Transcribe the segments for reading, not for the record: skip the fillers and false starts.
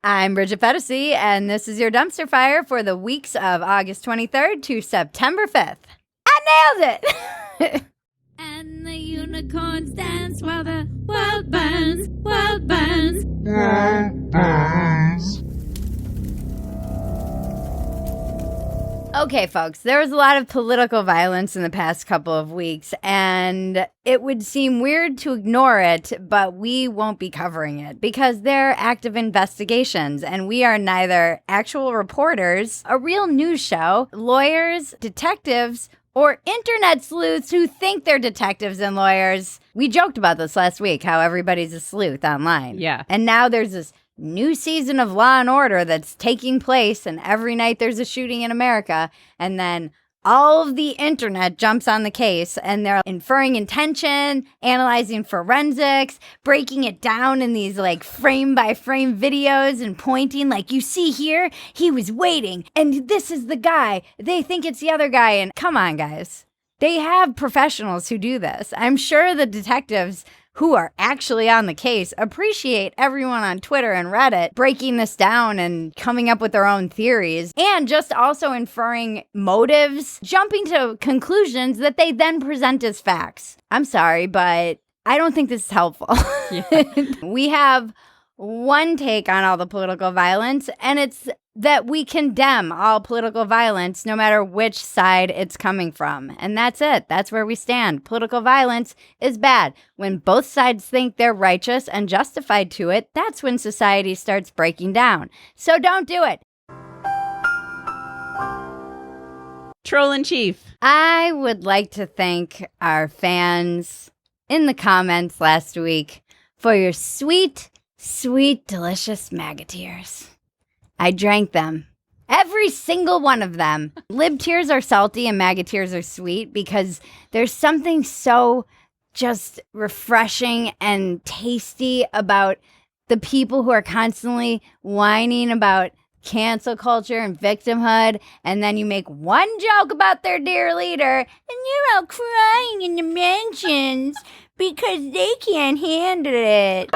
I'm Bridget Phetasy, and this is your dumpster fire for the weeks of August 23rd to September 5th. I nailed it! And the unicorns dance while the world burns, world burns. Okay, folks, there was a lot of political violence in the past couple of weeks, and it would seem weird to ignore it, but we won't be covering it because they're active investigations, and we are neither actual reporters, a real news show, lawyers, detectives, or internet sleuths who think they're detectives and lawyers. We joked about this last week, how everybody's a sleuth online. Yeah. And now there's this new season of Law and Order that's taking place, and every night there's a shooting in America, and then all of the internet jumps on the case, and they're inferring intention, analyzing forensics, breaking it down in these like frame by frame videos and pointing like, you see here, he was waiting, and this is the guy. They think it's the other guy, and come on, guys. They have professionals who do this. I'm sure the detectives who are actually on the case appreciate everyone on Twitter and Reddit breaking this down and coming up with their own theories, and just also inferring motives, jumping to conclusions that they then present as facts. I'm sorry, but I don't think this is helpful. Yeah. We have one take on all the political violence, and it's that we condemn all political violence no matter which side it's coming from. And that's it. That's where we stand. Political violence is bad. When both sides think they're righteous and justified to it, that's when society starts breaking down. So don't do it. Troll in Chief. I would like to thank our fans in the comments last week for your sweet, sweet, delicious MAGA tears. I drank them. Every single one of them. Lib tears are salty and MAGA tears are sweet because there's something so just refreshing and tasty about the people who are constantly whining about cancel culture and victimhood, and then you make one joke about their dear leader and you're all crying in the mentions because they can't handle it.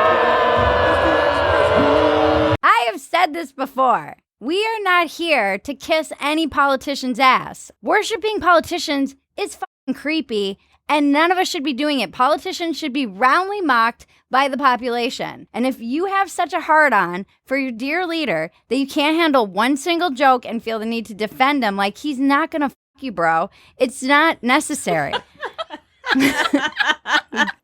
I have said this before. We are not here to kiss any politician's ass. Worshipping politicians is fucking creepy, and none of us should be doing it. Politicians should be roundly mocked by the population. And if you have such a hard-on for your dear leader that you can't handle one single joke and feel the need to defend him like he's not gonna fuck you, bro, it's not necessary.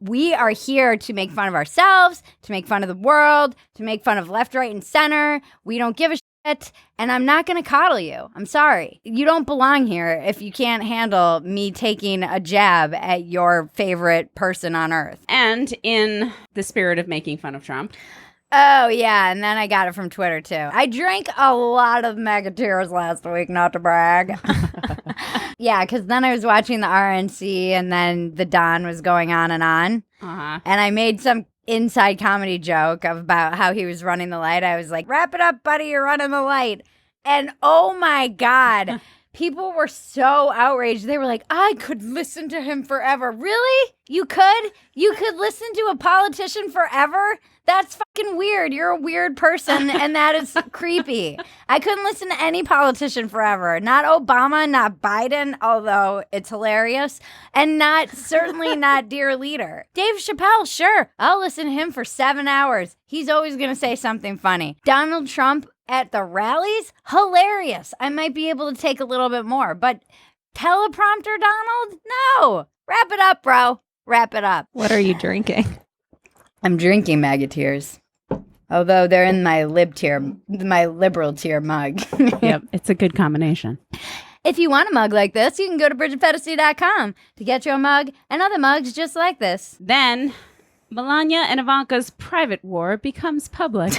We are here to make fun of ourselves, to make fun of the world, to make fun of left, right, and center. We don't give a shit, and I'm not going to coddle you. I'm sorry. You don't belong here if you can't handle me taking a jab at your favorite person on earth. And in the spirit of making fun of Trump. Oh, yeah, and then I got it from Twitter, too. I drank a lot of MAGA tears last week, not to brag. Yeah, because then I was watching the RNC, and then the Don was going on. And I made some inside comedy joke about how he was running the light. I was like, wrap it up, buddy, you're running the light. And oh, my God, people were so outraged. They were like, I could listen to him forever. Really? You could? You could listen to a politician forever? That's fucking weird. You're a weird person, and that is creepy. I couldn't listen to any politician forever. Not Obama, not Biden, although it's hilarious, and certainly not dear leader. Dave Chappelle, sure. I'll listen to him for 7 hours. He's always going to say something funny. Donald Trump at the rallies? Hilarious. I might be able to take a little bit more, but teleprompter Donald? No. Wrap it up, bro. Wrap it up. What are you drinking? I'm drinking MAGA tears, although they're in my liberal tier mug. Yep, it's a good combination. If you want a mug like this, you can go to BridgetPhetasy.com to get your mug and other mugs just like this. Then, Melania and Ivanka's private war becomes public.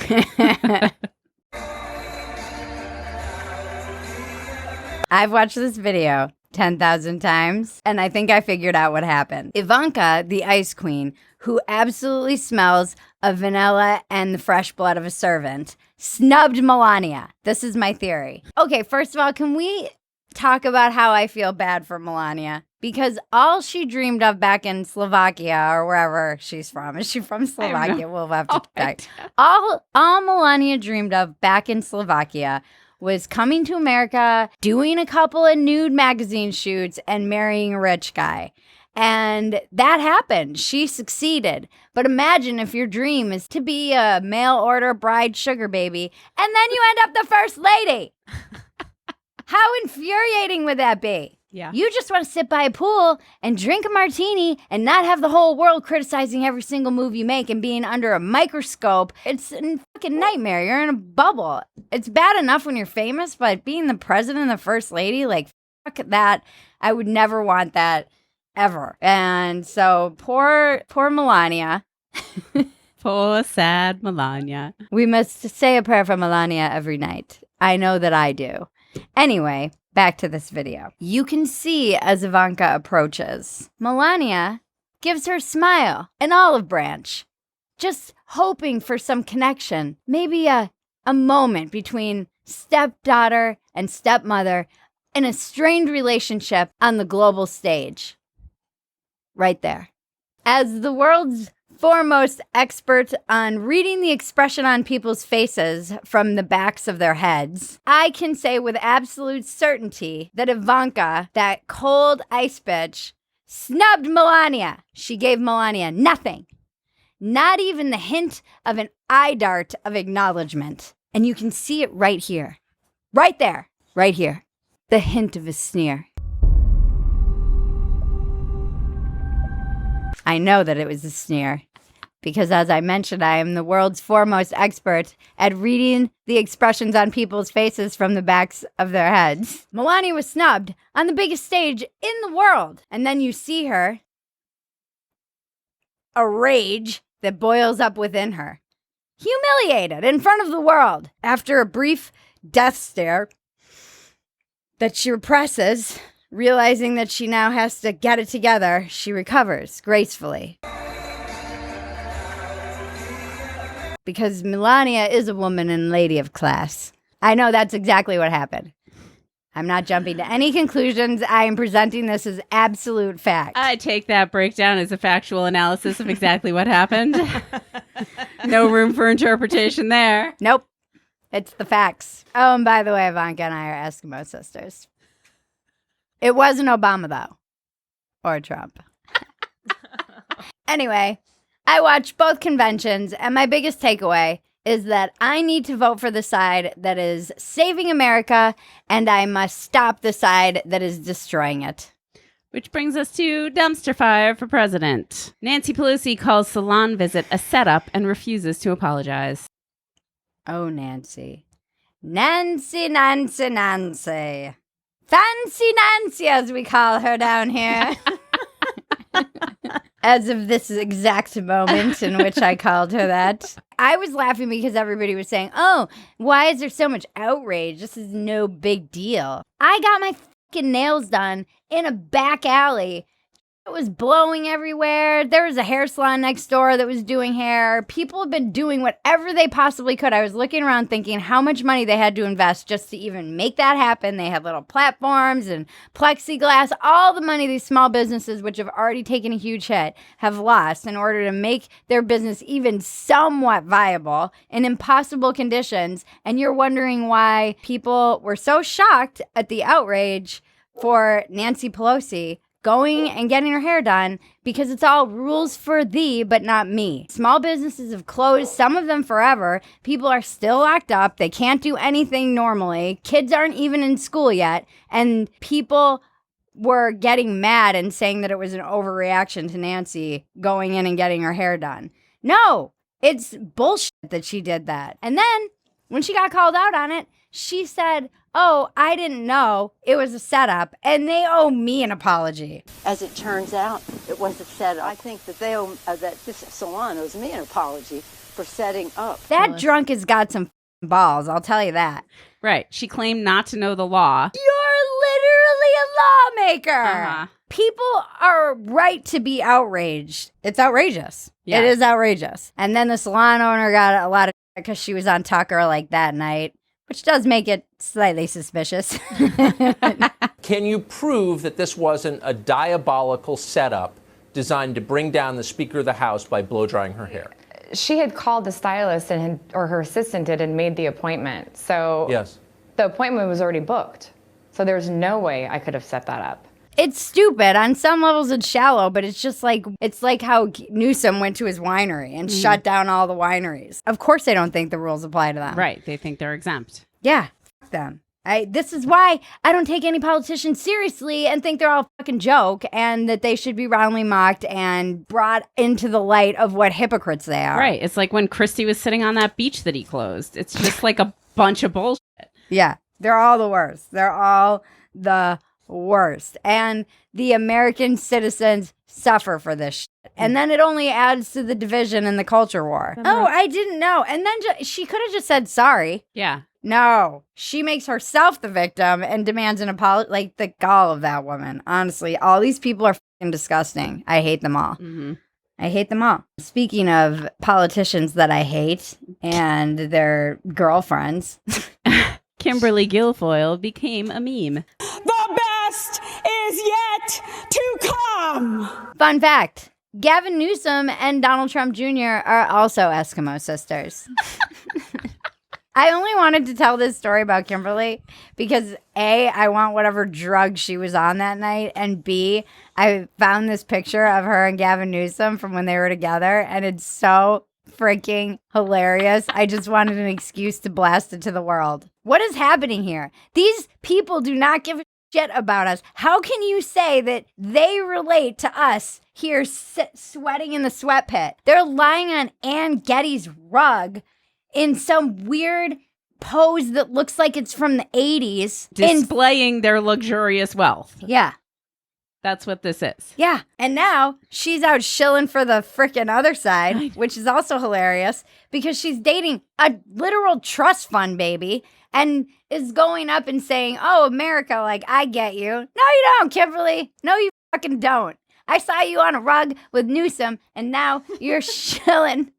I've watched this video 10,000 times, and I think I figured out what happened. Ivanka, the ice queen, who absolutely smells of vanilla and the fresh blood of a servant, snubbed Melania. This is my theory. Okay, first of all, can we talk about how I feel bad for Melania? because all she dreamed of back in Slovakia or wherever she's from. Is she from Slovakia? We'll have to check. All Melania dreamed of back in Slovakia was coming to America, doing a couple of nude magazine shoots, and marrying a rich guy. And that happened. She succeeded. But imagine if your dream is to be a mail order bride sugar baby, and then you end up the first lady. How infuriating would that be? Yeah. You just want to sit by a pool and drink a martini and not have the whole world criticizing every single move you make and being under a microscope. It's a fucking nightmare. You're in a bubble. It's bad enough when you're famous, but being the president and the first lady, like, fuck that. I would never want that ever. And so poor Melania. Poor sad Melania. We must say a prayer for Melania every night. I know that I do. Anyway, back to this video. You can see as Ivanka approaches, Melania gives her a smile, an olive branch, just hoping for some connection. Maybe a moment between stepdaughter and stepmother in a strained relationship on the global stage. Right there. As the world's foremost expert on reading the expression on people's faces from the backs of their heads, I can say with absolute certainty that Ivanka, that cold ice bitch, snubbed Melania. She gave Melania nothing. Not even the hint of an eye dart of acknowledgement. And you can see it right here. Right there. Right here. The hint of a sneer. I know that it was a sneer because, as I mentioned, I am the world's foremost expert at reading the expressions on people's faces from the backs of their heads. Melania was snubbed on the biggest stage in the world. And then you see her, a rage that boils up within her, humiliated in front of the world. After a brief death stare that she represses, realizing that she now has to get it together, she recovers gracefully. Because Melania is a woman and lady of class. I know that's exactly what happened. I'm not jumping to any conclusions. I am presenting this as absolute fact. I take that breakdown as a factual analysis of exactly what happened. No room for interpretation there. Nope. It's the facts. Oh, and by the way, Ivanka and I are Eskimo sisters. It wasn't Obama, though. Or Trump. Anyway, I watched both conventions, and my biggest takeaway is that I need to vote for the side that is saving America, and I must stop the side that is destroying it. Which brings us to dumpster fire for president. Nancy Pelosi calls salon visit a setup and refuses to apologize. Oh, Nancy. Nancy, Nancy, Nancy. Fancy Nancy, as we call her down here. As of this exact moment in which I called her that. I was laughing because everybody was saying, oh, why is there so much outrage? This is no big deal. I got my fucking nails done in a back alley. It was blowing everywhere. There was a hair salon next door that was doing hair. People have been doing whatever they possibly could. I was looking around thinking how much money they had to invest just to even make that happen. They had little platforms and plexiglass. All the money these small businesses, which have already taken a huge hit, have lost in order to make their business even somewhat viable in impossible conditions. And you're wondering why people were so shocked at the outrage for Nancy Pelosi going and getting her hair done, because it's all rules for thee, but not me. Small businesses have closed, some of them forever. People are still locked up. They can't do anything normally. Kids aren't even in school yet. And people were getting mad and saying that it was an overreaction to Nancy going in and getting her hair done. No, it's bullshit that she did that. And then when she got called out on it, she said, oh, I didn't know it was a setup, and they owe me an apology. As it turns out, it was a setup. I think that they owe, that this salon owes me an apology for setting up. That drunk has got some balls, I'll tell you that. Right. She claimed not to know the law. You're literally a lawmaker. Uh-huh. People are right to be outraged. It's outrageous. Yeah. It is outrageous. And then the salon owner got a lot of because she was on Tucker like that night. which does make it slightly suspicious. Can you prove that this wasn't a diabolical setup designed to bring down the Speaker of the House by blow-drying her hair? She had called the stylist or her assistant did and made the appointment. So Yes. the appointment was already booked. So there's no way I could have set that up. It's stupid. On some levels, it's shallow, but it's just like, it's like how Newsom went to his winery and shut down all the wineries. Of course they don't think the rules apply to them. Right. They think they're exempt. Yeah, fuck them. This is why I don't take any politicians seriously and think they're all a fucking joke and that they should be roundly mocked and brought into the light of what hypocrites they are. Right. It's like when Christie was sitting on that beach that he closed. It's just like a bunch of bullshit. Yeah, they're all the worst. They're all the worst. And the American citizens suffer for this shit. And then it only adds to the division and the culture war. Oh, I didn't know. And then she could have just said sorry. Yeah. No, she makes herself the victim and demands an apology. Like, the gall of that woman. Honestly, all these people are fucking disgusting. I hate them all. Mm-hmm. I hate them all. Speaking of politicians that I hate and their girlfriends. Kimberly Guilfoyle became a meme. The best is yet to come. Fun fact, Gavin Newsom and Donald Trump Jr. are also Eskimo sisters. I only wanted to tell this story about Kimberly because A, I want whatever drug she was on that night, and B, I found this picture of her and Gavin Newsom from when they were together, and it's so freaking hilarious. I just wanted an excuse to blast it to the world. What is happening here? These people do not give a shit about us. How can you say that they relate to us here sweating in the sweat pit? They're lying on Ann Getty's rug in some weird pose that looks like it's from the 80s. Displaying their luxurious wealth. Yeah. That's what this is. Yeah. And now she's out shilling for the frickin' other side, which is also hilarious because she's dating a literal trust fund baby and is going up and saying, oh, America, like, I get you. No, you don't, Kimberly. No, you fucking don't. I saw you on a rug with Newsom and now you're shilling.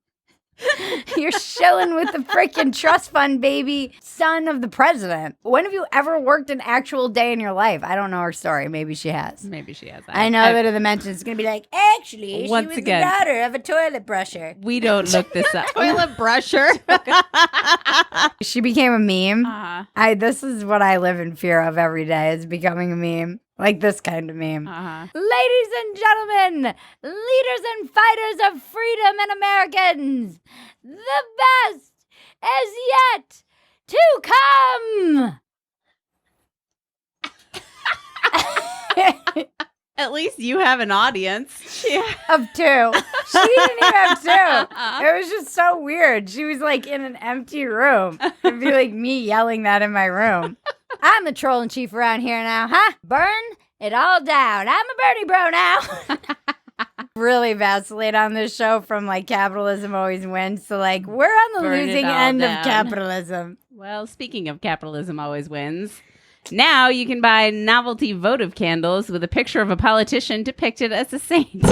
You're shilling with the freaking trust fund baby son of the president. When have you ever worked an actual day in your life? I don't know her story. Maybe she has. Maybe she has. I know that in the mention it's going to be like, actually, Once she was again, the daughter of a toilet brusher. We don't look this up. Toilet brusher. She became a meme. Uh-huh. This is what I live in fear of every day, is becoming a meme. Like this kind of meme. Uh-huh. Ladies and gentlemen, leaders and fighters of freedom and Americans, the best is yet to come. At least you have an audience. Of two. She didn't even have two. It was just so weird. She was like in an empty room. It'd be like me yelling that in my room. I'm the troll in chief around here now, huh? Burn it all down. I'm a Bernie bro now. Really vacillate on this show from like capitalism always wins to like we're on the Burn it losing all end down. of capitalism. Well, speaking of capitalism always wins, now you can buy novelty votive candles with a picture of a politician depicted as a saint.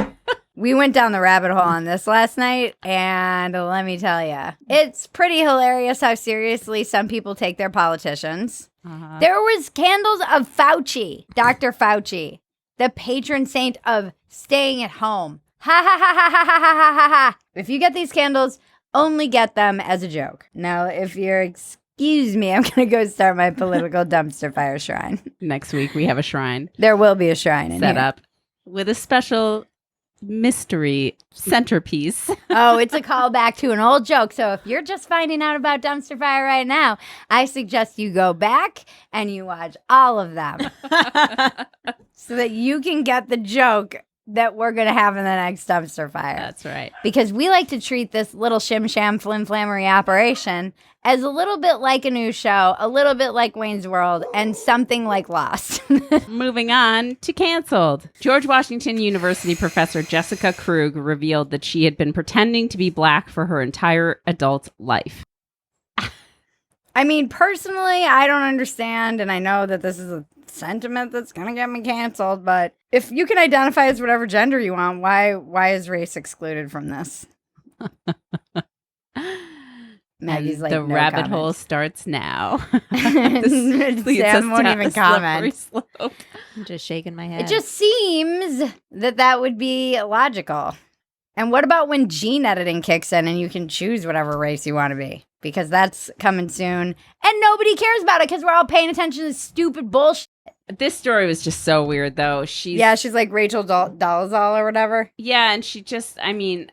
We went down the rabbit hole on this last night, and let me tell you, it's pretty hilarious how seriously some people take their politicians. Uh-huh. There was candles of Fauci, Dr. Fauci, the patron saint of staying at home. Ha ha ha ha ha ha ha ha ha. If you get these candles, only get them as a joke. Now, if you're excuse me, I'm going to go start my political dumpster fire shrine. Next week we have a shrine There will be a shrine in set here. up with a special mystery centerpiece. Oh, it's a callback to an old joke. So if you're just finding out about dumpster fire right now, I suggest you go back and you watch all of them so that you can get the joke that we're going to have in the next dumpster fire. That's right. Because we like to treat this little shim sham flim flammery operation as a little bit like a new show, a little bit like Wayne's World, and something like Lost. Moving on to canceled. George Washington University professor Jessica Krug revealed that she had been pretending to be black for her entire adult life. I mean, personally, I don't understand, and I know that this is a sentiment that's going to get me canceled, but if you can identify as whatever gender you want, why is race excluded from this? Maggie's like, the no rabbit hole comments. starts now. Sam won't even comment. I'm just shaking my head. It just seems that would be logical. And what about when gene editing kicks in and you can choose whatever race you want to be? Because that's coming soon. And nobody cares about it because we're all paying attention to this stupid bullshit. This story was just so weird, though. She's like Rachel Dolezal or whatever. Yeah, and she just, I mean,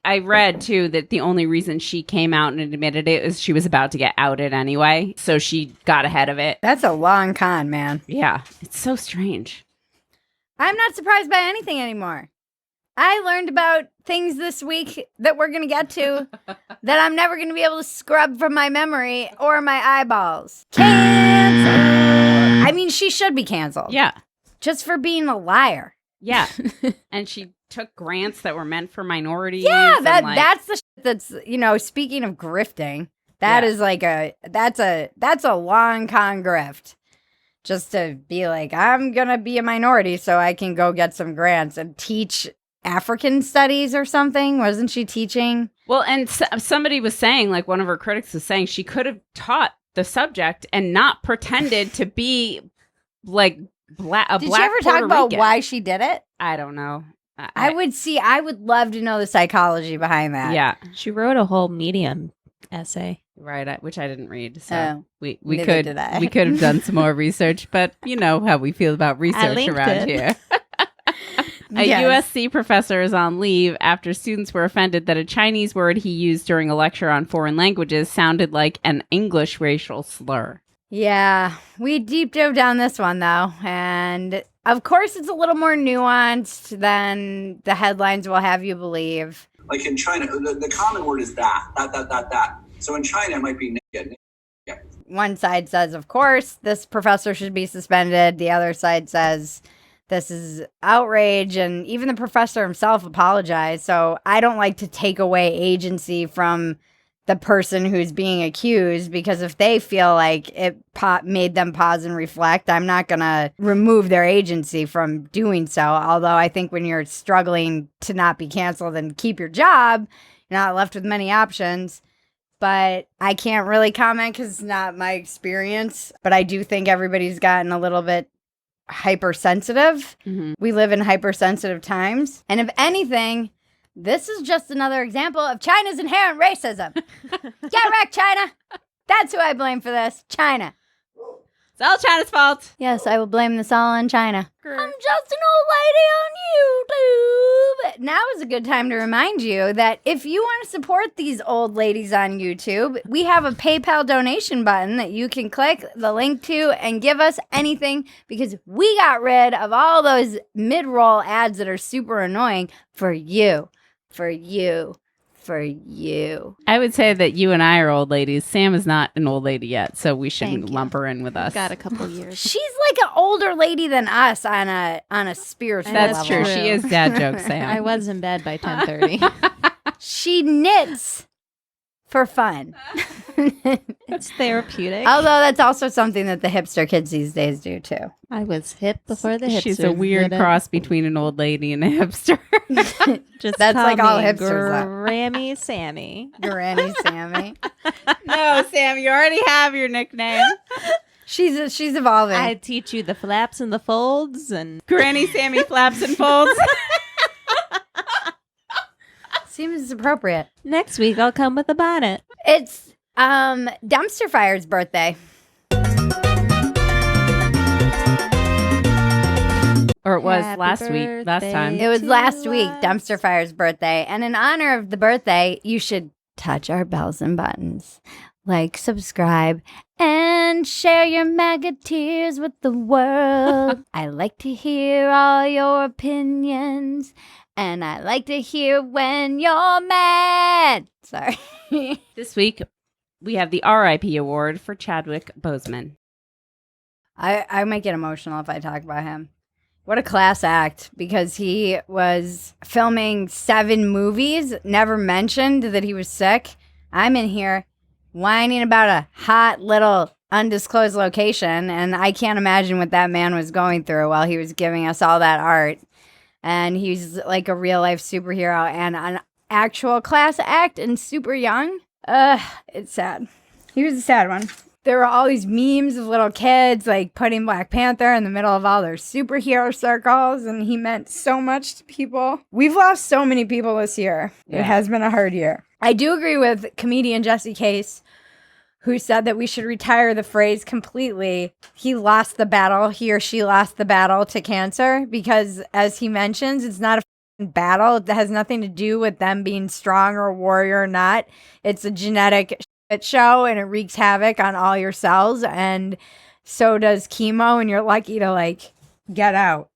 I read, too, that the only reason she came out and admitted it is she was about to get outed anyway. So she got ahead of it. That's a long con, man. Yeah, it's so strange. I'm not surprised by anything anymore. I learned about things this week that we're going to get to that I'm never going to be able to scrub from my memory or my eyeballs. Cancel. I mean, she should be canceled. Yeah. Just for being a liar. Yeah. And she took grants that were meant for minorities. Yeah, and that's the shit that's, speaking of grifting, that is like that's a long con grift. Just to be like, I'm going to be a minority so I can go get some grants and teach African studies or something. Wasn't she teaching? Well, and somebody was saying, like one of her critics was saying, she could have taught the subject and not pretended to be like black. Did she ever talk about why she did it? I don't know. I would love to know the psychology behind that. Yeah. She wrote a whole Medium essay. Right, which I didn't read. So we neither could did I. we could have done some more research, but you know how we feel about research around here. A USC professor is on leave after students were offended that a Chinese word he used during a lecture on foreign languages sounded like an English racial slur. Yeah, we deep dove down this one, though. And of course, it's a little more nuanced than the headlines will have you believe. Like in China, the common word is that. So in China, it might be naked. One side says, of course, this professor should be suspended. The other side says, this is outrage, and even the professor himself apologized. So I don't like to take away agency from the person who's being accused, because if they feel like it made them pause and reflect, I'm not going to remove their agency from doing so. Although I think when you're struggling to not be canceled and keep your job, you're not left with many options. But I can't really comment because it's not my experience. But I do think everybody's gotten a little bit hypersensitive. Mm-hmm. We live in hypersensitive times. And if anything, this is just another example of China's inherent racism. Get wrecked, China. That's who I blame for this. China. It's all China's fault. Yes, I will blame this all on China. I'm just an old lady on YouTube. Now is a good time to remind you that if you want to support these old ladies on YouTube, we have a PayPal donation button that you can click the link to and give us anything, because we got rid of all those mid-roll ads that are super annoying for you. For you. For you. I would say that you and I are old ladies. Sam is not an old lady yet, so we shouldn't lump her in with us. Got a couple years. She's like an older lady than us on a spiritual level. That's true. She is dad joke, Sam. I was in bed by 10:30. She knits for fun. It's therapeutic. Although that's also something that the hipster kids these days do too. I was hip before the hipster. She's a weird cross between an old lady and a hipster. Just that's call like all me hipsters. Grammy Sammy. Granny Sammy. No, Sam, you already have your nickname. She's evolving. I teach you the flaps and the folds and Granny Sammy flaps and folds. Seems appropriate. Next week I'll come with a bonnet. It's Dumpster Fire's birthday. Or it was Happy last week, last time. It was to last week, us. Dumpster Fire's birthday. And in honor of the birthday, you should touch our bells and buttons. Like, subscribe, and share your MAGA tears with the world. I like to hear all your opinions, and I like to hear when you're mad. Sorry. This week, we have the RIP award for Chadwick Boseman. I might get emotional if I talk about him. What a class act, because he was filming 7 movies, never mentioned that he was sick. I'm in here whining about a hot little undisclosed location, and I can't imagine what that man was going through while he was giving us all that art. And he's like a real life superhero and an actual class act and super young. It's sad. Here's a sad one. There were all these memes of little kids like putting Black Panther in the middle of all their superhero circles, and he meant so much to people. We've lost so many people this year. Yeah. It has been a hard year. I do agree with comedian Jesse Case, who said that we should retire the phrase completely. He lost the battle. He or she lost the battle to cancer because, as he mentions, it's not a battle. It has nothing to do with them being strong or a warrior or not. It's a genetic show, and it wreaks havoc on all your cells, and so does chemo, and you're lucky to like get out.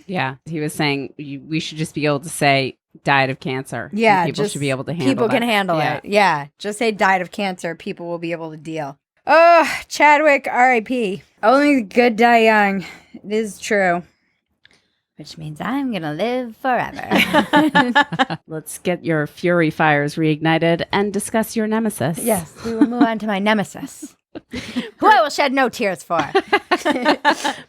Yeah, he was saying we should just be able to say died of cancer. Yeah, people should be able to handle people can handle it. Yeah, just say died of cancer. People will be able to deal. Oh, Chadwick, R.I.P. Only the good die young. It is true. Which means I'm going to live forever. Let's get your fury fires reignited and discuss your nemesis. Yes, we will move on to my nemesis, who I will shed no tears for.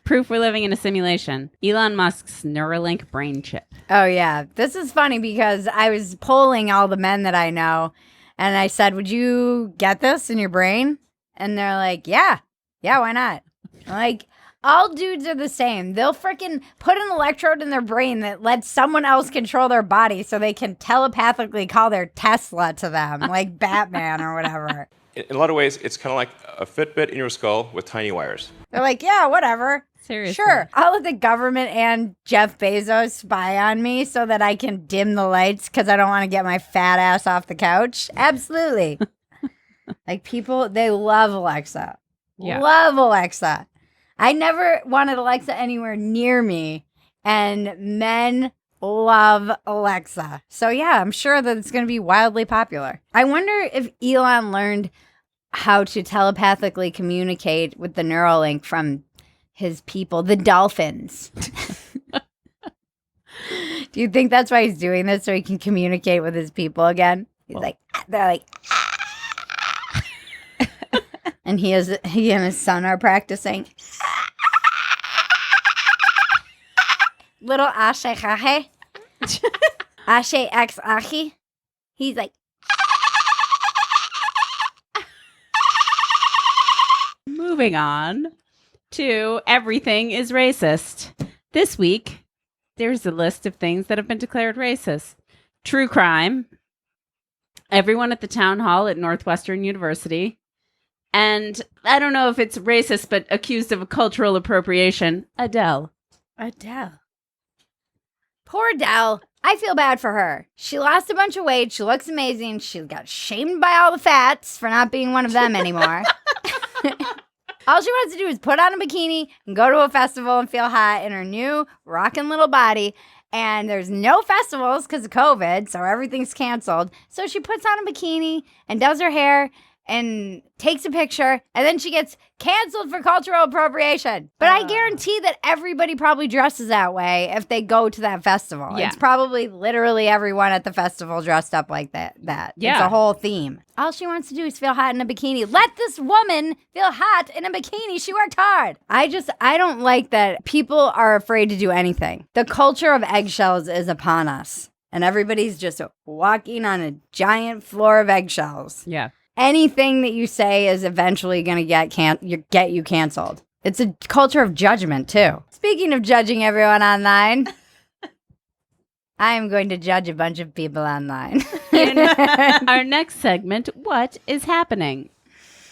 Proof we're living in a simulation. Elon Musk's Neuralink brain chip. Oh, yeah. This is funny because I was polling all the men that I know, and I said, would you get this in your brain? And they're like, yeah, why not? I'm like, all dudes are the same. They'll freaking put an electrode in their brain that lets someone else control their body so they can telepathically call their Tesla to them, like Batman or whatever. In a lot of ways, it's kind of like a Fitbit in your skull with tiny wires. They're like, yeah, whatever. Seriously. Sure. I'll let the government and Jeff Bezos spy on me so that I can dim the lights because I don't want to get my fat ass off the couch. Absolutely. Like people, they love Alexa. Yeah. Love Alexa. I never wanted Alexa anywhere near me, and men love Alexa. So yeah, I'm sure that it's going to be wildly popular. I wonder if Elon learned how to telepathically communicate with the Neuralink from his people, the dolphins. Do you think that's why he's doing this, so he can communicate with his people again? He's like, they're like, and he and his son are practicing. Little Ashe Chahe. Ashe X Ahi. He's like. Moving on to everything is racist. This week, there's a list of things that have been declared racist. True crime. Everyone at the town hall at Northwestern University. And I don't know if it's racist, but accused of cultural appropriation, Adele. Poor Adele. I feel bad for her. She lost a bunch of weight. She looks amazing. She got shamed by all the fats for not being one of them anymore. All she wants to do is put on a bikini and go to a festival and feel hot in her new rockin' little body. And there's no festivals because of COVID, so everything's canceled. So she puts on a bikini and does her hair and takes a picture, and then she gets canceled for cultural appropriation. But I guarantee that everybody probably dresses that way if they go to that festival. Yeah. It's probably literally everyone at the festival dressed up like that. Yeah. It's a whole theme. All she wants to do is feel hot in a bikini. Let this woman feel hot in a bikini. She worked hard. I don't like that people are afraid to do anything. The culture of eggshells is upon us, and everybody's just walking on a giant floor of eggshells. Yeah. Anything that you say is eventually going to get you canceled. It's a culture of judgment, too. Speaking of judging everyone online, I'm going to judge a bunch of people online. Our next segment, What is Happening?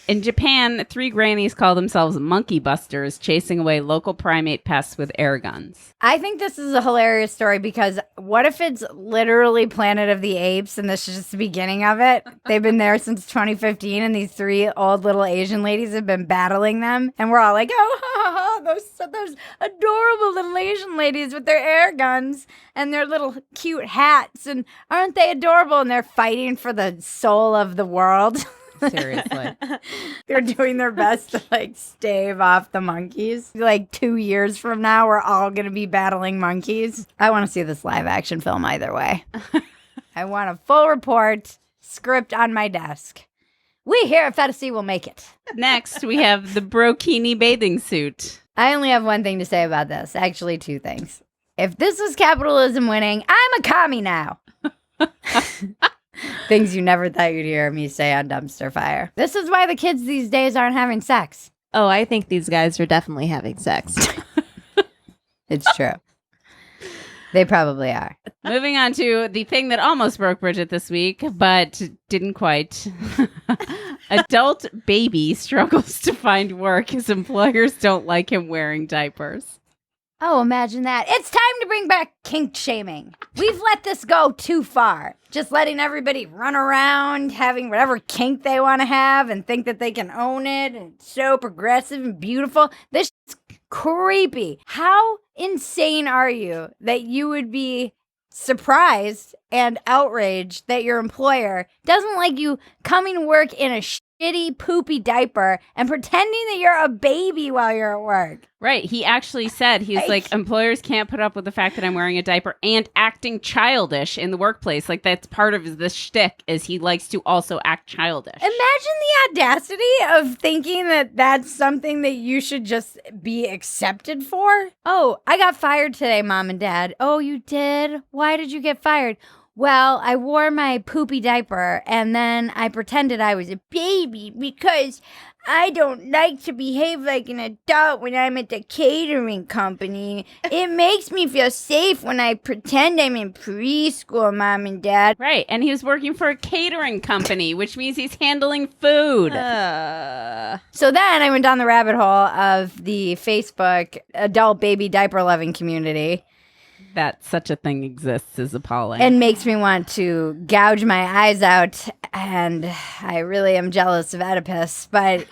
In Japan, 3 grannies call themselves monkey busters, chasing away local primate pests with air guns. I think this is a hilarious story because what if it's literally Planet of the Apes and this is just the beginning of it? They've been there since 2015 and these 3 old little Asian ladies have been battling them. And we're all like, oh, ha, ha, ha, those adorable little Asian ladies with their air guns and their little cute hats. And aren't they adorable? And they're fighting for the soul of the world. Seriously. They're doing their best to stave off the monkeys. 2 years from now, we're all going to be battling monkeys. I want to see this live action film either way. I want a full report, script on my desk. We here at Phetasy will make it. Next, we have the brokini bathing suit. I only have one thing to say about this. Actually, 2 things. If this is capitalism winning, I'm a commie now. Things you never thought you'd hear me say on Dumpster Fire. This is why the kids these days aren't having sex. Oh, I think these guys are definitely having sex. It's true. They probably are. Moving on to the thing that almost broke Bridget this week, but didn't quite. Adult baby struggles to find work as employers don't like him wearing diapers. Oh, imagine that. It's time to bring back kink-shaming. We've let this go too far. Just letting everybody run around, having whatever kink they want to have and think that they can own it. And it's so progressive and beautiful. This is creepy. How insane are you that you would be surprised and outraged that your employer doesn't like you coming to work in a shitty, poopy diaper and pretending that you're a baby while you're at work? Right. He actually said, he's like, employers can't put up with the fact that I'm wearing a diaper and acting childish in the workplace. Like, that's part of this shtick, is he likes to also act childish. Imagine the audacity of thinking that that's something that you should just be accepted for. Oh, I got fired today, Mom and Dad. Oh, you did? Why did you get fired? Well, I wore my poopy diaper and then I pretended I was a baby because I don't like to behave like an adult when I'm at the catering company. It makes me feel safe when I pretend I'm in preschool, Mom and Dad. Right, and he was working for a catering company, which means he's handling food. So then I went down the rabbit hole of the Facebook adult baby diaper loving community. That such a thing exists is appalling. And makes me want to gouge my eyes out, and I really am jealous of Oedipus, but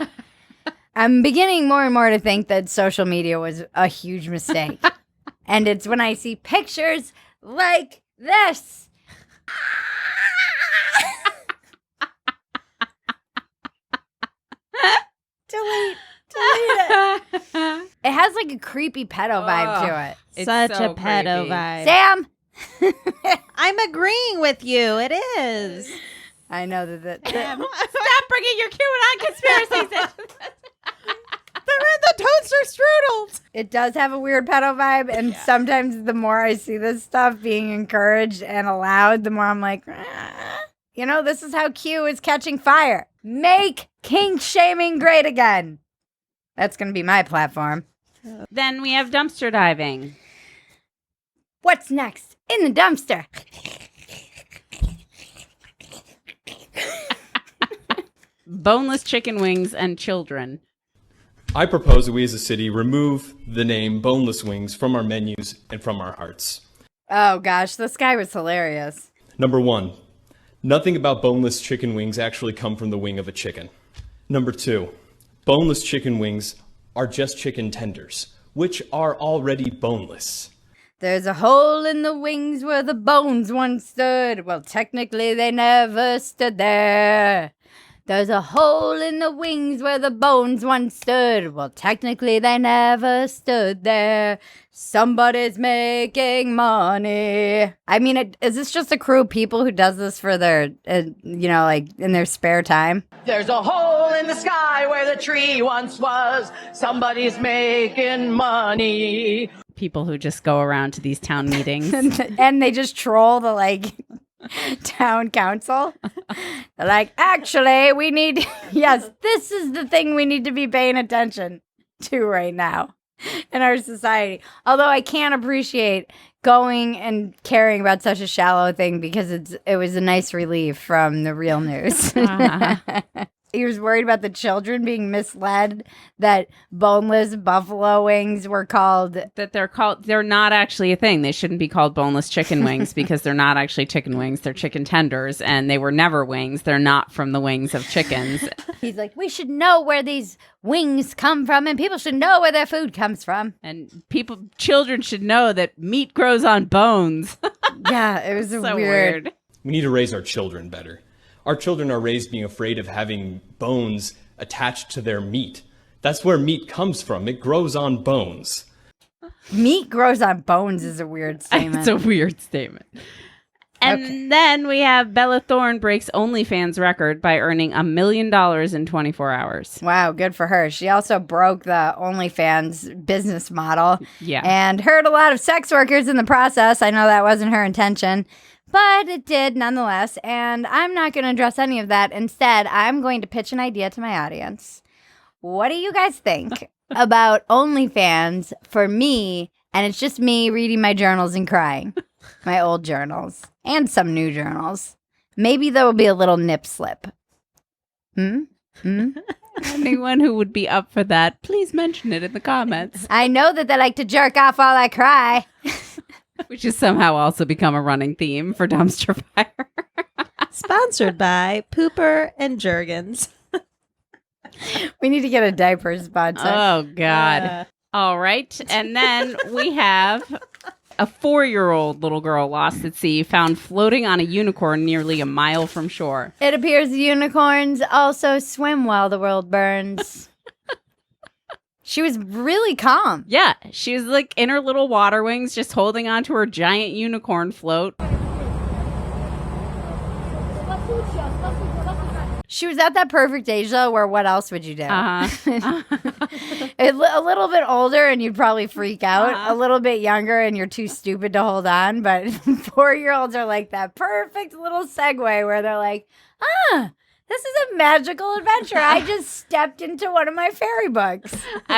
I'm beginning more and more to think that social media was a huge mistake. And it's when I see pictures like this. Delete it. It has like a creepy pedo vibe to it. It's such so a pedo creepy. vibe. Sam! I'm agreeing with you. It is. I know that. Stop bringing your QAnon conspiracies in. They're in the toaster strudels. It does have a weird pedo vibe, and sometimes the more I see this stuff being encouraged and allowed, the more I'm like, you know, this is how Q is catching fire. Make kink-shaming great again. That's going to be my platform. Then we have dumpster diving. What's next in the dumpster? Boneless chicken wings and children. I propose that we as a city remove the name boneless wings from our menus and from our hearts. Oh gosh, this guy was hilarious. Number 1, nothing about boneless chicken wings actually come from the wing of a chicken. Number 2, boneless chicken wings are just chicken tenders, which are already boneless. There's a hole in the wings where the bones once stood. Well, technically they never stood there. There's a hole in the wings where the bones once stood. Well, technically they never stood there. Somebody's making money. I mean, is this just a crew of people who does this for their, like in their spare time? There's a hole in the sky where the tree once was. Somebody's making money. People who just go around to these town meetings. And they just troll the, town council. They're like, actually, we need, yes, this is the thing we need to be paying attention to right now in our society. Although I can't appreciate going and caring about such a shallow thing because it was a nice relief from the real news. He was worried about the children being misled that boneless buffalo wings were called. That they're not actually a thing. They shouldn't be called boneless chicken wings because they're not actually chicken wings. They're chicken tenders, and they were never wings. They're not from the wings of chickens. He's like, we should know where these wings come from, and people should know where their food comes from. And children should know that meat grows on bones. Yeah, it was so weird. We need to raise our children better. Our children are raised being afraid of having bones attached to their meat. That's where meat comes from. It grows on bones. Meat grows on bones is a weird statement. It's a weird statement. And then we have Bella Thorne breaks OnlyFans record by earning $1 million in 24 hours. Wow, good for her. She also broke the OnlyFans business model. Yeah. And hurt a lot of sex workers in the process. I know that wasn't her intention. But it did nonetheless, and I'm not going to address any of that. Instead, I'm going to pitch an idea to my audience. What do you guys think about OnlyFans for me? And it's just me reading my journals and crying. My old journals. And some new journals. Maybe there will be a little nip slip. Anyone who would be up for that, please mention it in the comments. I know that they like to jerk off while I cry. Which has somehow also become a running theme for Dumpster Fire. Sponsored by Pooper and Jergens. We need to get a diaper sponsor. Oh, God. All right. And then we have a 4-year-old little girl lost at sea, found floating on a unicorn nearly a mile from shore. It appears unicorns also swim while the world burns. She was really calm. Yeah. She was like in her little water wings, just holding onto her giant unicorn float. She was at that perfect age, though, where what else would you do? Uh-huh. A little bit older and you'd probably freak out. A little bit younger and you're too stupid to hold on. But 4-year-olds are like that perfect little segue where they're like, this is a magical adventure. I just stepped into one of my fairy books.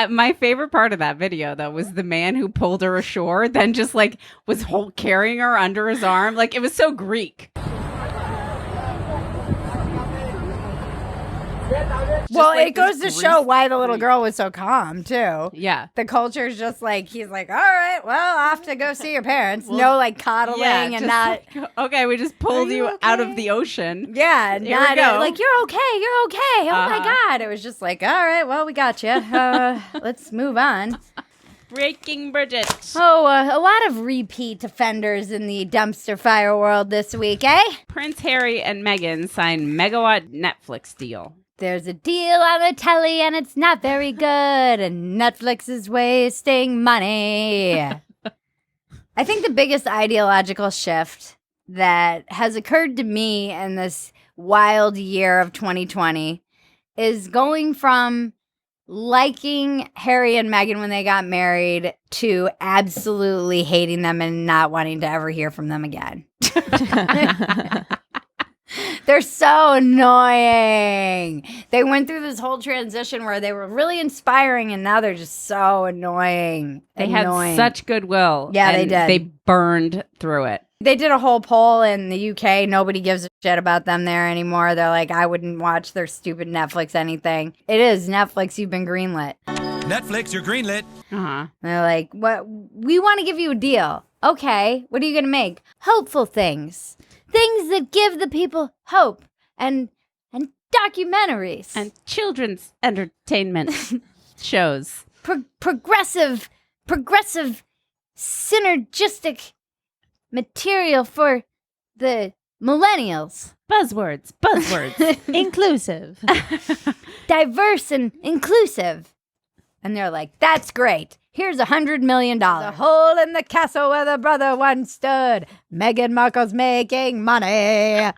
My favorite part of that video, though, was the man who pulled her ashore, then just like was carrying her under his arm. Like, it was so Greek. Well, like it goes to show why the little girl was so calm, too. Yeah. The culture's just like, he's like, all right, well, off to go see your parents. No, like, coddling and not... Like, okay, we just pulled you out of the ocean. Yeah, Here not we go. like, you're okay. Oh, my God. It was just like, all right, well, we got you. Let's move on. Breaking Bridget. Oh, a lot of repeat offenders in the dumpster fire world this week, eh? Prince Harry and Meghan signed megawatt Netflix deal. There's a deal on the telly and it's not very good, and Netflix is wasting money. I think the biggest ideological shift that has occurred to me in this wild year of 2020 is going from liking Harry and Meghan when they got married to absolutely hating them and not wanting to ever hear from them again. They're so annoying. They went through this whole transition where they were really inspiring, and now they're just so annoying. They had such goodwill. Yeah, they and did. They burned through it. They did a whole poll in the UK. Nobody gives a shit about them there anymore. They're like, I wouldn't watch their stupid Netflix anything. It is Netflix. You've been greenlit. Netflix, you're greenlit. Uh-huh. They're like, what? We want to give you a deal. Okay, what are you going to make? Hopeful things. Things that give the people hope and documentaries. And children's entertainment shows. Progressive, synergistic material for the millennials. Buzzwords. Inclusive. Diverse and inclusive. And they're like, that's great. Here's $100 million. A hole in the castle where the brother once stood. Meghan Markle's making money.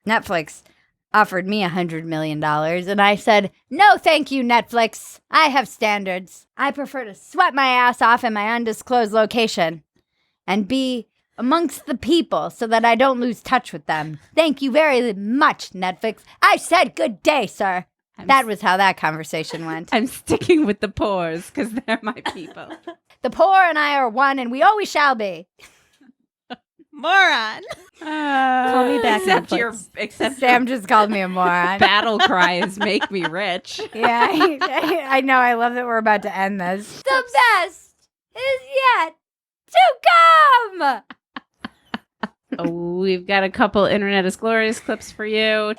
Netflix offered me $100 million, and I said, no, thank you, Netflix. I have standards. I prefer to sweat my ass off in my undisclosed location and be amongst the people so that I don't lose touch with them. Thank you very much, Netflix. I said good day, sir. That was how that conversation went. I'm sticking with the poors because they're my people. The poor and I are one, and we always shall be. Moron. Call me back, Except Sam just called me a moron. Battle cry is make me rich. Yeah, I know. I love that we're about to end this. The best is yet to come. We've got a couple Internet is Glorious clips for you.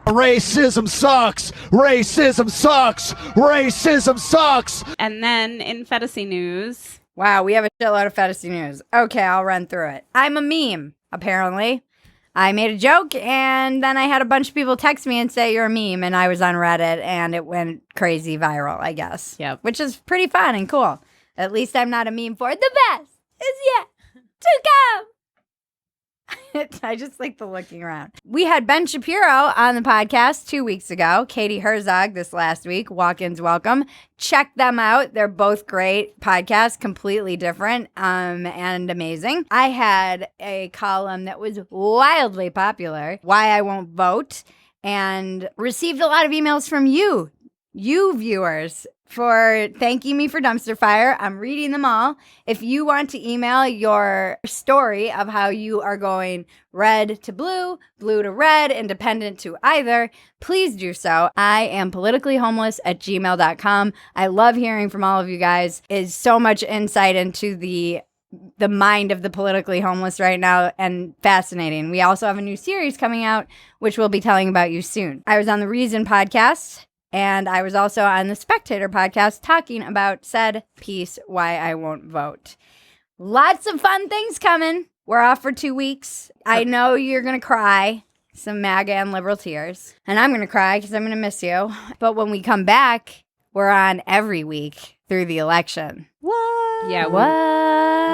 Racism sucks! Racism sucks! Racism sucks! And then in Phetasy news. Wow, we have a shitload of Phetasy news. Okay, I'll run through it. I'm a meme, apparently. I made a joke, and then I had a bunch of people text me and say, you're a meme, and I was on Reddit, and it went crazy viral, I guess. Yep. Which is pretty fun and cool. At least I'm not a meme for it. The best is yet to come. I just like the looking around. We had Ben Shapiro on the podcast 2 weeks ago. Katie Herzog this last week. Walk-ins welcome. Check them out. They're both great podcasts, completely different and amazing. I had a column that was wildly popular, Why I Won't Vote, and received a lot of emails from you viewers, for thanking me for Dumpster Fire. I'm reading them all. If you want to email your story of how you are going red to blue, blue to red, independent to either, please do so. I am politicallyhomeless@gmail.com. I love hearing from all of you guys. It's so much insight into the mind of the politically homeless right now, and fascinating. We also have a new series coming out, which we'll be telling about you soon. I was on the Reason podcast, and I was also on the Spectator podcast talking about said piece, Why I Won't Vote. Lots of fun things coming. We're off for 2 weeks. I know you're going to cry some MAGA and liberal tears. And I'm going to cry because I'm going to miss you. But when we come back, we're on every week through the election. What? Yeah. What?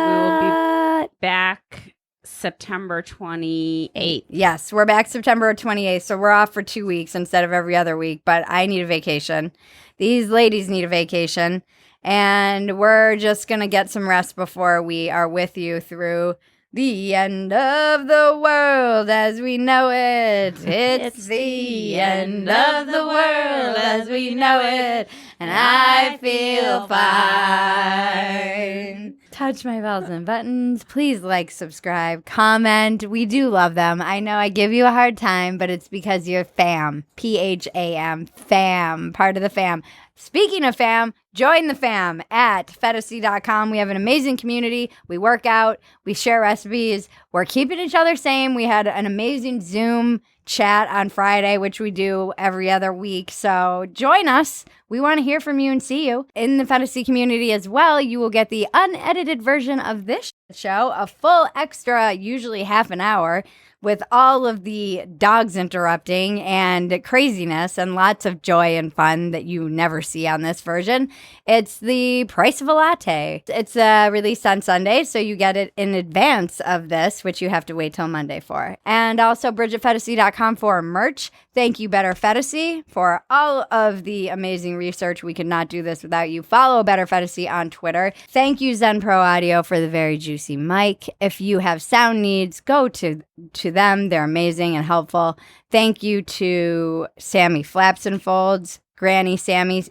We will be back September 28th. Yes, we're back September 28th, so we're off for 2 weeks instead of every other week, but I need a vacation. These ladies need a vacation, and we're just going to get some rest before we are with you through the end of the world as we know it. It's the end of the world as we know it, and I feel fine. Touch my bells and buttons. Please like, subscribe, comment. We do love them. I know I give you a hard time, but it's because you're fam. P-H-A-M. Fam. Part of the fam. Speaking of fam, join the fam at Phetasy.com. We have an amazing community. We work out. We share recipes. We're keeping each other sane. We had an amazing Zoom chat on Friday, which we do every other week. So join us. We want to hear from you and see you. In the Phetasy community as well, you will get the unedited version of this show, a full extra, usually half an hour, with all of the dogs interrupting and craziness and lots of joy and fun that you never see on this version. It's the price of a latte. It's released on Sunday, so you get it in advance of this, which you have to wait till Monday for. And also BridgetPhetasy.com for merch. Thank you, Better Phetasy, for all of the amazing research. We could not do this without you. Follow Better Phetasy on Twitter. Thank you, Zen Pro Audio, for the very juicy mic. If you have sound needs, go to them. They're amazing and helpful. Thank you to Sammy Flaps and Folds, Granny Sammy,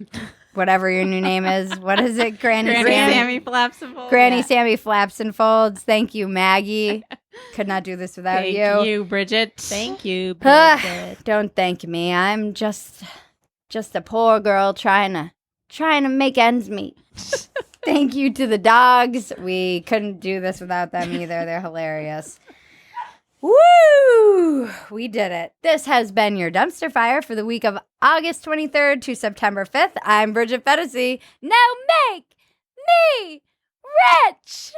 whatever your new name is. What is it? Granny Sammy Flaps and Folds. Granny Sammy Flaps and Folds. Thank you, Maggie. Could not do this without you. Thank you, Bridget. Thank you, Bridget. Don't thank me. I'm just a poor girl trying to make ends meet. Thank you to the dogs. We couldn't do this without them either. They're hilarious. Woo! We did it. This has been your Dumpster Fire for the week of August 23rd to September 5th. I'm Bridget Phetasy. Now make me rich!